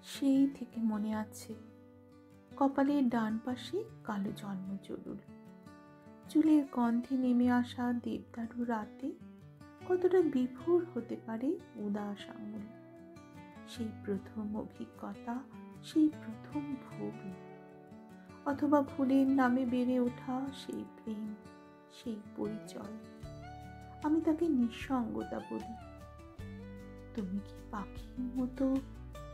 সেই থেকে মনে আছে, কপালের ডান পাশে কালো জন্মজরুল, চুলের গন্ধে নেমে আসা দেবদারু রাতে কতটা বিভোর হতে পারে উদাস আঙুল। সেই প্রথম অভিজ্ঞতা, সেই প্রথম ভুল, অথবা ভুলের নামে বেড়ে ওঠা সেই প্রেম, সেই পরিচয়। আমি তাকে নিঃসঙ্গতা বলি। তুমি কি পাখির মতো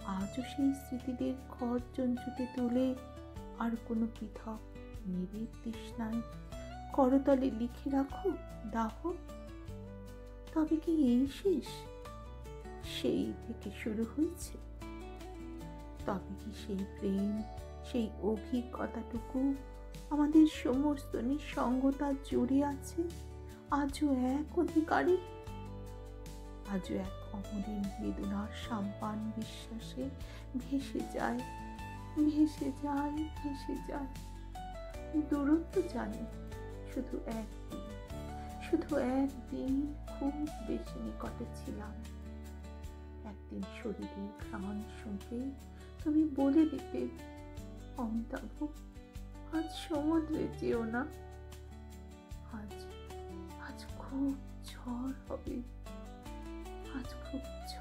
আজও সেই স্মৃতিদের খড় চঞ্চুতে তুলে আর কোনো পৃথক নিবিড় তৃষ্ণায় করতলে লিখে রাখো দাহ? তবে কি এই শেষ? সেই থেকে শুরু হয়েছে? তবে কি সেই প্রেম, সেই অভিজ্ঞতাটুকু আমাদের সমস্ত নিঃসঙ্গতা জুড়ে আছে আজও এক অধিকারী, আজও এক অমলিন বেদনার সাম্পান বিশ্বাসে ভেসে যায়, ভেসে যায়, ভেসে যায়। দূরত্ব জানি, শুধু একদিন, শুধু একদিন খুব বেশি নিকটে ছিলাম। একদিন শরীরের ঘ্রাণ শুঁকে তুমি বলে দিতে, অমিতাভ, আজ সমুদ্রে যেও না, আজ আজ খুব ঝড় হবে, আজ খুব ঝড়।